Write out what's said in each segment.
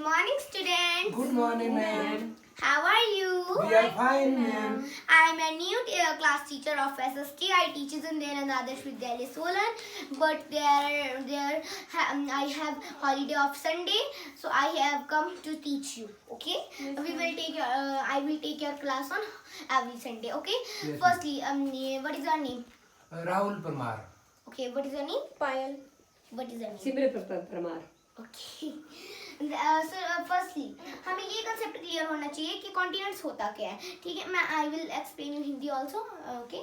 morning, students. Good morning, ma'am. How are you? We are fine, ma'am. I am a new class teacher of SST. I teach in Dayanand Adarsh Vidyalaya Solan, but I have holiday of Sunday, so I have come to teach you. Okay? Yes, we will take your. I will take your class on every Sunday. Okay? Yes, Firstly, what is your name? Rahul Parmar. Okay, what is your name? Payal What is your name? Simran Parmar okay firstly हमें ये concept clear होना चाहिए कि continents होता क्या है. ठीक है, मैं I will explain in Hindi also. Okay,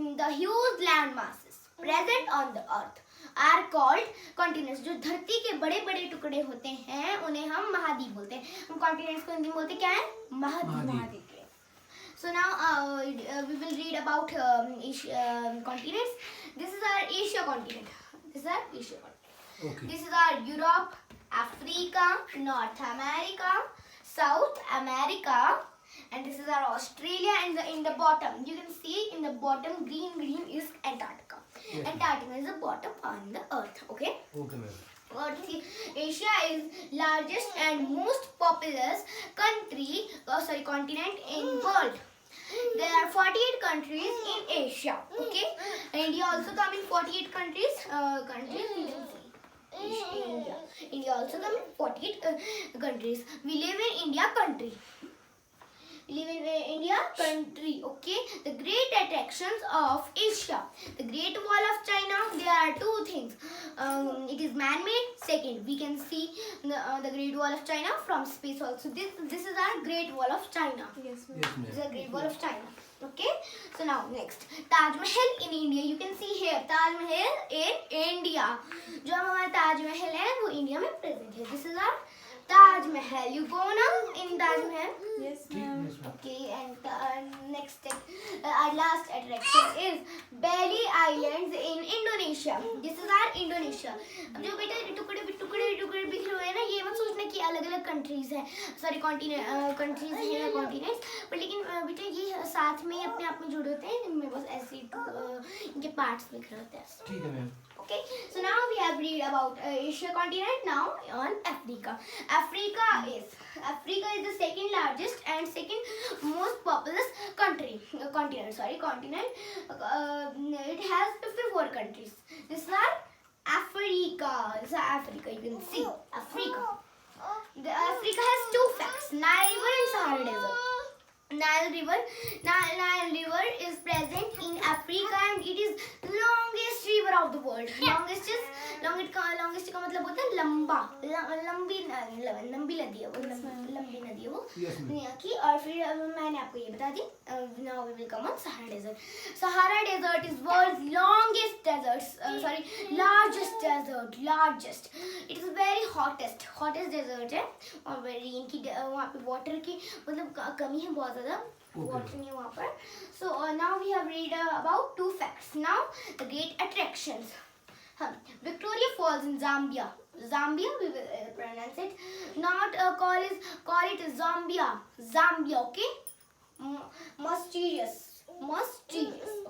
the huge land masses present on the earth are called continents. जो धरती के बड़े बड़े टुकड़े होते हैं उन्हें हम महाद्वीप बोलते हैं. हम कॉन्टिनेंट्स को हिंदी में बोलते क्या है? महाद्वीप. So now we will read about continents. This is our Asia continent. Okay. This is our Europe, Africa, North America, South America, and this is our Australia. And in the bottom, you can see in the bottom green is Antarctica. Yes. Antarctica is the bottom on the earth. Okay. Okay, ma'am. Asia is largest and most populous continent in world. There are 48 countries in Asia. Okay, India also come in 48 countries. India also come in 48 countries. We live in India country. Okay, the great attractions of Asia. The Great Wall of China. There are two things. It is man-made. Second, we can see the Great Wall of China from space also. This is our Great Wall of China. Yes Yes, This is the ma'am. Great Wall of China. Okay, so now next, Taj Mahal in India. You can see here Taj Mahal in India. जो हमारा ताज महल है वो India में present है. This is our Taj Mahal. You go now in Taj Mahal. Yes Yes, ma'am ma'am. Okay, and next our last attraction is Bali Islands in Indonesia. This is our Indonesia. अब जो बेटा टुकड़े बिखरे हुए हैं ना, ये मत सोचना कि अलग अलग कंट्रीज हैं, सॉरी कंट्रीज हैं कॉन्टिनेंट्स, पर लेकिन बेटा ये साथ में अपने आप में जुड़े होते हैं. इनमें बस ऐसे इनके पार्ट्स बिखरे होते हैं. ठीक है, ma'am. Okay, so now we have read about Asia continent. Now on Africa. Africa is the second largest and second most populous continent. It has 54 countries. This is our Africa. You can see Africa. Africa has two facts: Nile River and Sahara Desert. Nile River is present in Africa and it is longest river of the world. Longest का मतलब होता है लंबा, लंबी नदी है वो. लंबी नदी है वो Yes, ma'am. दुनिया की. और फिर मैंने आपको ये बता दी. Now we will come on Sahara Desert. Sahara Desert is world's longest desert. Largest. It is very hottest desert है. और रेन की वहाँ पे वाटर की मतलब कमी है बहुत ज़्यादा. Water नहीं है वहाँ पर. So now we have read about two facts. Now the great attractions. Victoria Falls in Zambia. We will pronounce it. Not call it Zambia. Okay. Mysterious.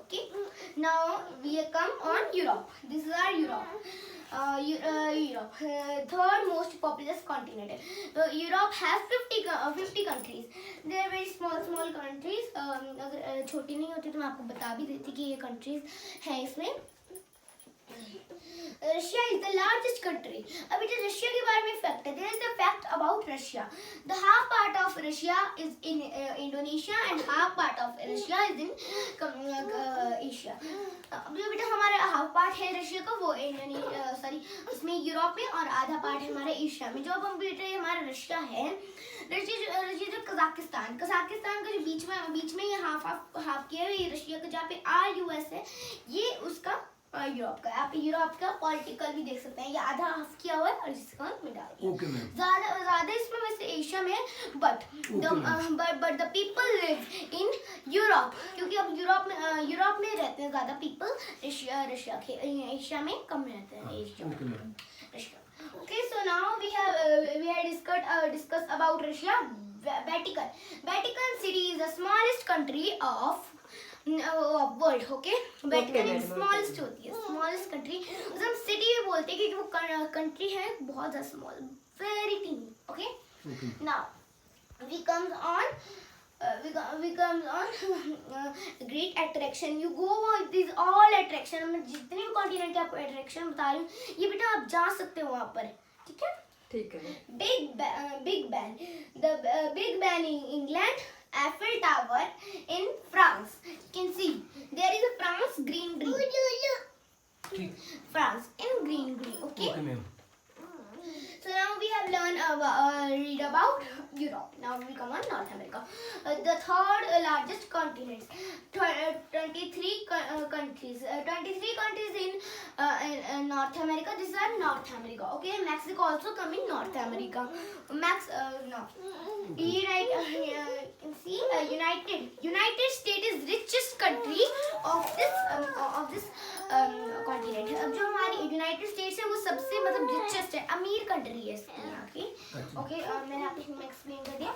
Okay. Now we come on Europe. This is our Europe. Europe, third most populous continent. Europe has 50 countries. They are very small countries. अगर छोटी नहीं होती तो मैं आपको बता भी देती कि ये countries हैं इसमें. Russia is the largest country. अभी जो रशिया के बारे में फैक्ट है. There is the fact about Russia. The half part of Russia is in Indonesia and half part of Russia is in Asia. जो बेटा हमारा हाफ पार्ट है रशिया का वो उसमें यूरोप में और आधा पार्ट है हमारे एशिया में. जो अब हम बेटा हमारा रशिया है, रशिया जो कजाकिस्तान का जो बीच में ये हाफ किया है, ये रशिया का जहाँ पे RUS है, ये उसका यूरोप का. आप यूरोप का पॉलिटिकल भी देख सकते हैं. ये आधा हाफ किया हुआ है और इसका में डाल दिया. Okay, ma'am. ज़्यादा इसमें वैसे एशिया में है, but the people live in Europe. क्योंकि अब यूरोप में रहते हैं ज़्यादा people. रशिया के एशिया में कम रहते हैं. Okay, ma'am. Okay, so now we have discussed about Russia. Vatican City is the smallest country of world. Okay, Vatican smallest होती है, स्मॉलेस्ट कंट्री. हम सिटी में बोलते हैं क्योंकि वो कंट्री है बहुत ज़्यादा small, very tiny. Okay, Okay. Now we comes on great attraction. You go these all attraction. मैं जितने भी कॉन्टिनेंट के आपको attraction बता रही हूँ, ये बेटा आप जा सकते हो वहाँ पर, ठीक है? ठीक है. Big Ben, the Big Ben in England, Eiffel Tower in France. You can see there is a France greenery. ठीक. France in greenery. Okay. Okay, ma'am. So now we have learned read about Europe. Now we come on North America, the third largest continent. 23 countries. 23 countries in North America. These are North America. Okay, Mexico also come in North America. No. United States is richest country of this continent. अब जो हमारी United states है वो सबसे मतलब richest है, अमीर country है यहाँ की. ओके, मैंने आपको एक्सप्लेन कर दिया.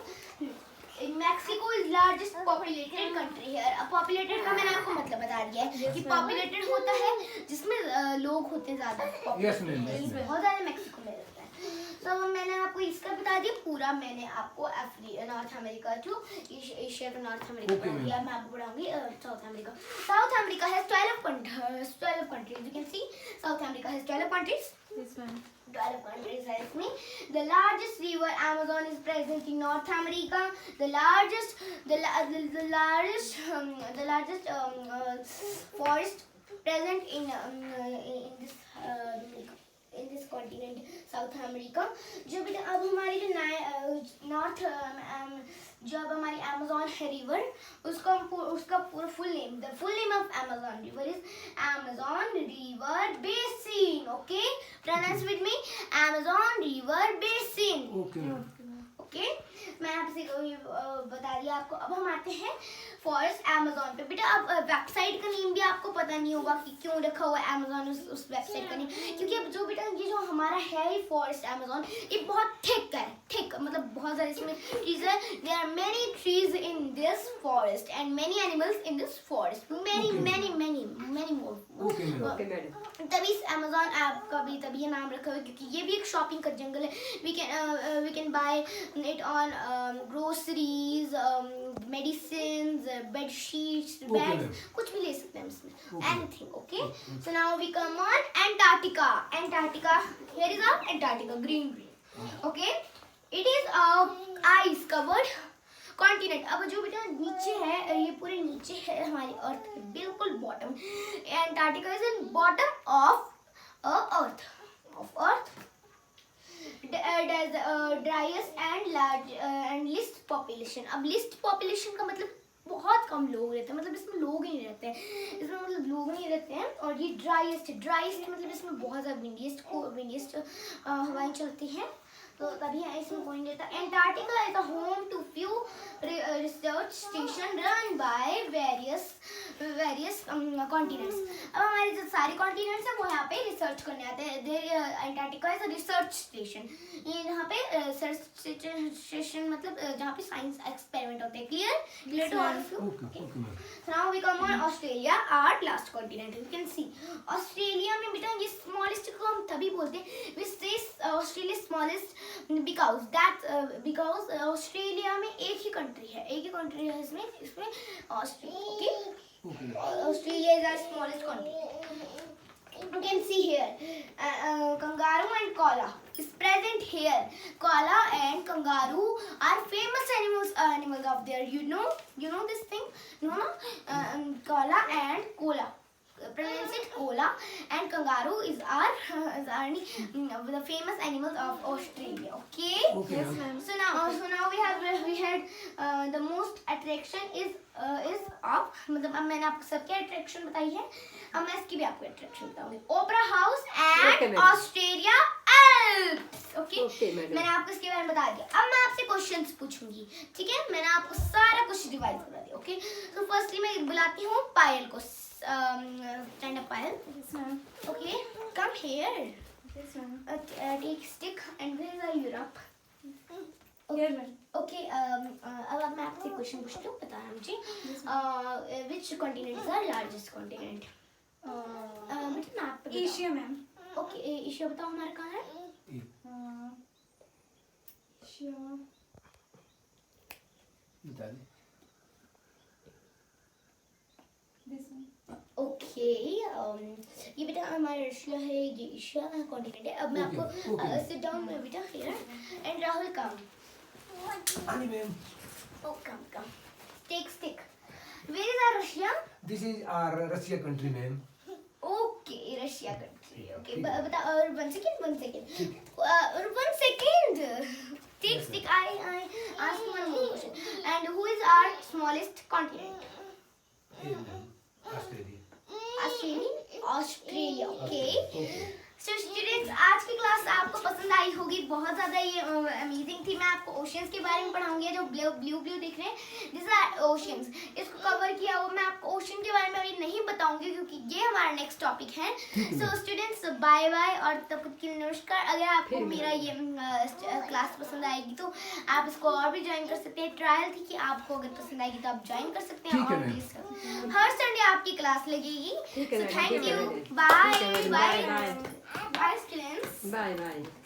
Mexico is largest populated country है. अब पॉपुलेटेड का मैंने आपको मतलब बता दिया है कि पॉपुलेटेड होता है जिसमें लोग होते हैं ज्यादा. Yes, ma'am. Yes, ma'am. बहुत ज्यादा मैक्सिको में रहता है. तो मैंने आपको इसका बता दिया पूरा. मैंने आपको North America to Asia to North America Okay, पढ़ा दिया. मैं आपको पढ़ाऊंगी South America. South America has 12 countries. You can see South America has 12 countries. This one. 12 countries help me. The largest river Amazon is present in North America. The largest forest present in this continent, South America. जो बेटा अब हमारी जो अब हमारी Amazon है river, उसका पूरा full name, the full name of Amazon river is Amazon River Basin. Okay, pronounce with me, Amazon River Basin. Okay, ma'am. Okay, मैं आपसे बता दिया आपको. अब हम आते हैं फॉरेस्ट अमेज़न पे. बेटा अब वेबसाइट का नेम भी आपको पता नहीं होगा कि क्यों रखा हुआ है अमेज़न उस वेबसाइट का नेम, क्योंकि अब जो बेटा ये जो हमारा है फॉरेस्ट अमेज़न, ये बहुत थिक है. थिक मतलब बहुत ज़्यादा इसमें ट्रीज है. There are many trees in this forest and many animals in this forest. Many more. Okay, ma'am. Okay, madam. तभी इस अमेज़न ऐप का भी तभी ये नाम रखा हुआ है क्योंकि ये भी एक शॉपिंग का जंगल है. We can buy it on groceries, medicines, bed sheets, Okay, bags, ma'am. कुछ भी ले सकते हैं इसमें. Okay. Anything. Okay. So now we come on Antarctica. Here is our Antarctica greenery. Okay. It is a ice covered continent. अब जो बेटा नीचे है, ये पूरे नीचे है हमारी अर्थ के बिल्कुल bottom. Antarctica is in bottom of earth. Driest and least population. अब least population का मतलब बहुत कम लोग रहते हैं, मतलब इसमें लोग ही नहीं रहते हैं. इसमें मतलब लोग नहीं रहते हैं. और ये ड्राइएस्ट मतलब इसमें बहुत ज़्यादा विंडीएस्ट हवाएं चलती हैं, तो तभी इसमें कोई नहीं रहता. Antarctica is a home to few research station run by various continents. अब हमारे जो सारे कॉन्टिनेंट्स हैं वो यहाँ पे रिसर्च करने आते हैं. Antarctica is a research station. ये यहाँ पे रिसर्च स्टेशन मतलब जहाँ पे साइंस एक्सपेरिमेंट होते हैं. Clear to all of you? Okay, ma'am. Now we come on Australia, our last continent. You can see Australia में बेटा ये smallest को हम तभी बोलते हैं. We say Australia smallest because Australia में एक ही कंट्री है इसमें Australia. Okay. Australia is our smallest country. You can see here kangaroo and koala is present here. Koala and kangaroo are famous animals of there. You know this thing? No. Koala and koala. Pronounce it koala, and kangaroo is the famous animals of Australia. Okay. Okay, Yes, ma'am. ma'am. So now we had the most attraction is of मतलब अब मैंने आपको सबके attraction बताई है. अब मैं इसकी भी आपको attraction बताऊंगी. Opera House Okay, and ma'am. Australia Alps. Okay. Okay, madam. मैंने आपको इसके बारे में बता दिया. अब मैं आपसे क्वेश्चंस पूछूंगी, ठीक है? मैंने आपको सारा कुछ रिवाइज करा दिया. ओके. तो फर्स्टली मैं बुलाती हूँ पायल को. Stand up, Payal. Yes, ma'am. Okay, come here. Yes, ma'am. Take stick and where is Europe? Here, ma'am. Okay, अब मैं आपसे क्वेश्चन पूछती हूँ, बताना मुझे. Which continent is our largest continent? बेटा मैप पे Asia, ma'am. ओके, एशिया बताओ हमारा कहाँ है? Russia. बता दे. This one. ओके ये बेटा हमारा रशिया है, ये एशिया कॉन्टिनेंट है. अब मैं Okay, आपको okay. सिट डाउन बेटा here and Rahul come. Ani ma'am. Oh, come. Take stick. Where is our Russia? This is our Russia country, ma'am. Okay, Russia country. Okay, ठीक बता और 1 second. ठीक है. 1 second. Take Yes, stick. I ask one more question. And who is our smallest continent? Here, ma'am. Australia. Australia. Okay. Okay. So students, आज की class आपको पसंद आई होगी. बहुत ज़्यादा ये अमेजिंग थी. मैं आपको ओशियंस के बारे में पढ़ाऊंगी. जो ब्लू दिख रहे हैं, दिस आर ओशियंस. इसको कवर किया हुआ. मैं आपको ओशियन के बारे में अभी नहीं बताऊंगी क्योंकि ये हमारा नेक्स्ट टॉपिक है. सो स्टूडेंट्स, बाय बाय और तब तक के लिए नमस्कार. अगर आपको मेरा ये क्लास पसंद आएगी तो आप इसको और भी ज्वाइन कर सकते हैं. ट्रायल थी कि आपको अगर पसंद आएगी तो आप ज्वाइन कर सकते हैं. ठीक है और मैम. प्लीज हर संडे आपकी क्लास लगेगी. ठीक है सो मैम, थैंक ठीक है यू. मैम. बाय ठीक है ma'am, bye bye, bye. Bye students. Bye bye.